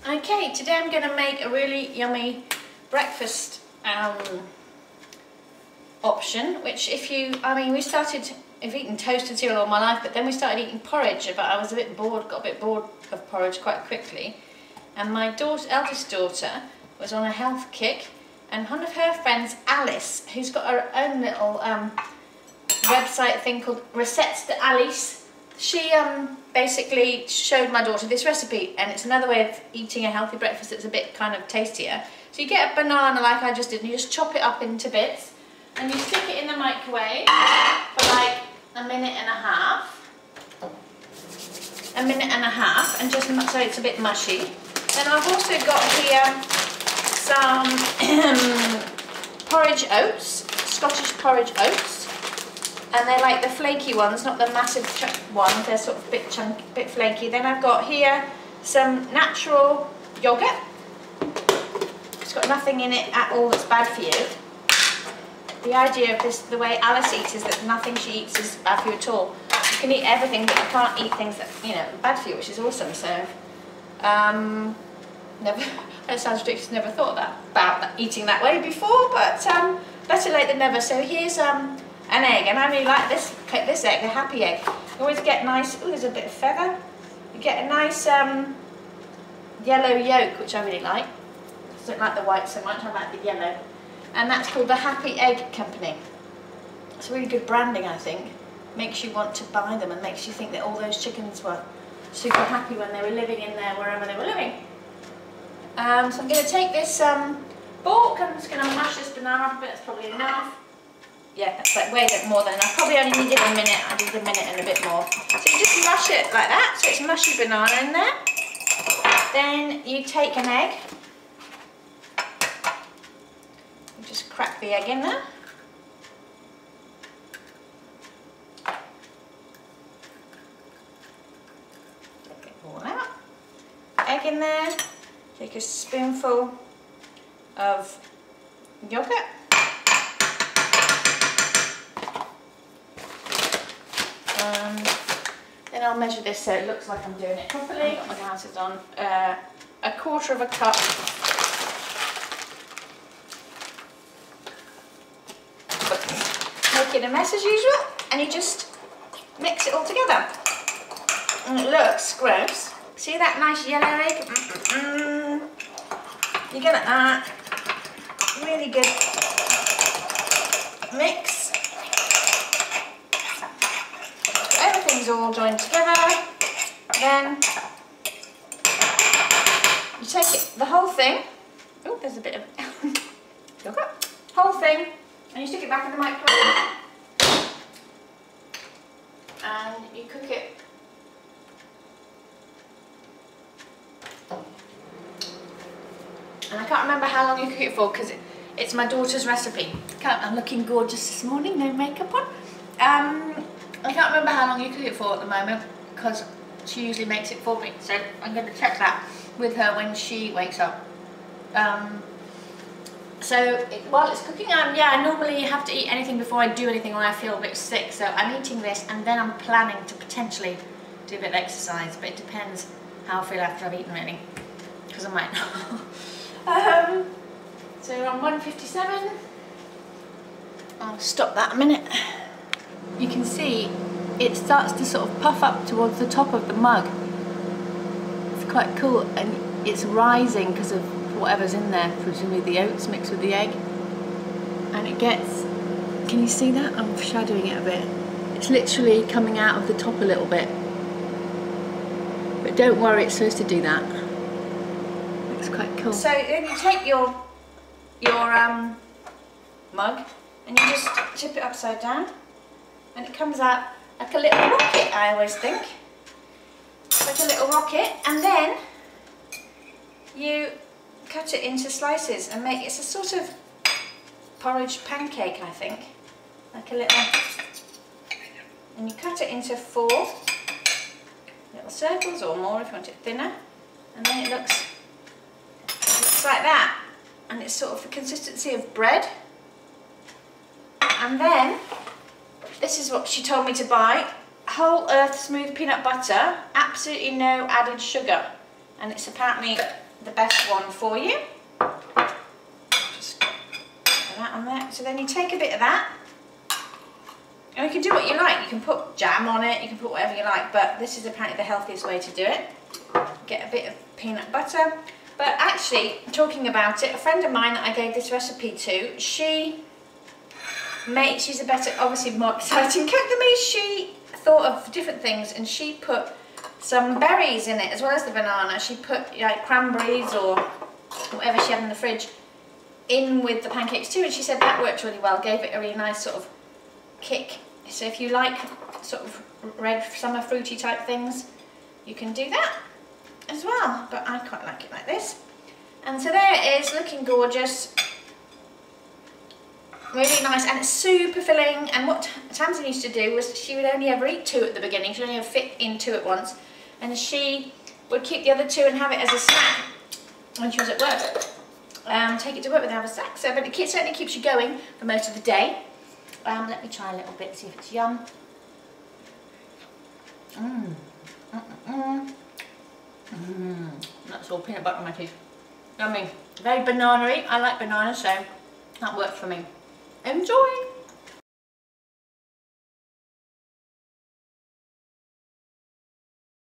Okay, today I'm going to make a really yummy breakfast option, which I've eaten toasted cereal all my life, but then we started eating porridge, but I was a bit bored, got a bit bored of porridge quite quickly. And my eldest daughter was on a health kick, and one of her friends, Alice, who's got her own little website thing called Recettes de Alice, she basically showed my daughter this recipe, and it's another way of eating a healthy breakfast that's a bit kind of tastier. So you get a banana like I just did, and you just chop it up into bits, and you stick it in the microwave for like a minute and a half, and just so it's a bit mushy. Then I've also got here some porridge oats, Scottish porridge oats. And they're like the flaky ones, not the massive ones. They're sort of a bit flaky. Then I've got here some natural yogurt. It's got nothing in it at all that's bad for you. The idea of this, the way Alice eats, is that nothing she eats is bad for you at all. You can eat everything, but you can't eat things that, you know, are bad for you, which is awesome. So, that sounds ridiculous. Never thought about eating that way before, but better late than never. So here's an egg, and I really like this egg, the happy egg. You always get nice, oh, there's a bit of feather. You get a nice yellow yolk, which I really like. I don't like the white so much, I like the yellow. And that's called the Happy Egg Company. It's really good branding, I think. Makes you want to buy them and makes you think that all those chickens were super happy when they were living in there, wherever they were living. So I'm going to take this fork, I'm just going to mash this banana up a bit, that's probably enough. Yeah, that's like way more than enough. Probably only needed a minute. I did a minute and a bit more. So you just mash it like that, so it's mushy banana in there. Then you take an egg. You just crack the egg in there. Take it all out. Egg in there. Take a spoonful of yogurt. Then I'll measure this so it looks like I'm doing it properly. Got my glasses on. A quarter of a cup. Make it a mess as usual, and you just mix it all together. And it looks gross. See that nice yellow egg? You get that. Really good mix. Everything's all joined together. Then you take it, the whole thing. Oh, there's a bit of yogurt. Whole thing, and you stick it back in the microwave, and you cook it. And I can't remember how long you cook it for because it's my daughter's recipe. I'm looking gorgeous this morning, no makeup on. I can't remember how long you cook it for at the moment because she usually makes it for me, so I'm going to check that with her when she wakes up. While it's cooking, I normally have to eat anything before I do anything when I feel a bit sick, so I'm eating this and then I'm planning to potentially do a bit of exercise, but it depends how I feel after I've eaten really, because I might not. So we're on 1:57. I'll stop that a minute. You can see it starts to sort of puff up towards the top of the mug. It's quite cool, and it's rising because of whatever's in there, presumably the oats mixed with the egg. And it gets, can you see that? I'm shadowing it a bit. It's literally coming out of the top a little bit. But don't worry, it's supposed to do that. Looks quite cool. So then you take your mug and you just tip it upside down. And it comes out like a little rocket, I always think. Like a little rocket, and then you cut it into slices and make it's a sort of porridge pancake, I think. Like a little, and you cut it into 4 little circles or more if you want it thinner. And then it looks like that. And it's sort of the consistency of bread. And then this is what she told me to buy. Whole earth smooth peanut butter, absolutely no added sugar. and it's apparently the best one for you. Just put that on there. So then you take a bit of that, and you can do what you like. You can put jam on it, you can put whatever you like, but this is apparently the healthiest way to do it. Get a bit of peanut butter. But actually, talking about it, a friend of mine that I gave this recipe to, she's a better, obviously more exciting cook than me. She thought of different things, and she put some berries in it as well as the banana. She put like cranberries or whatever she had in the fridge in with the pancakes too, and she said that worked really well, gave it a really nice sort of kick. So if you like sort of red summer fruity type things, you can do that as well, but I quite like it like this. And so there it is, looking gorgeous, really nice, and it's super filling. And what Tamsin used to do was she would only ever eat 2 at the beginning. She'd only ever fit in 2 at once, and she would keep the other 2 and have it as a snack when she was at work. Take it to work with her, have a snack. So, but it certainly keeps you going for most of the day. Let me try a little bit, see if it's yum. That's all peanut butter on my teeth. Yummy. Very banana-y. I like banana, so that works for me. Enjoy!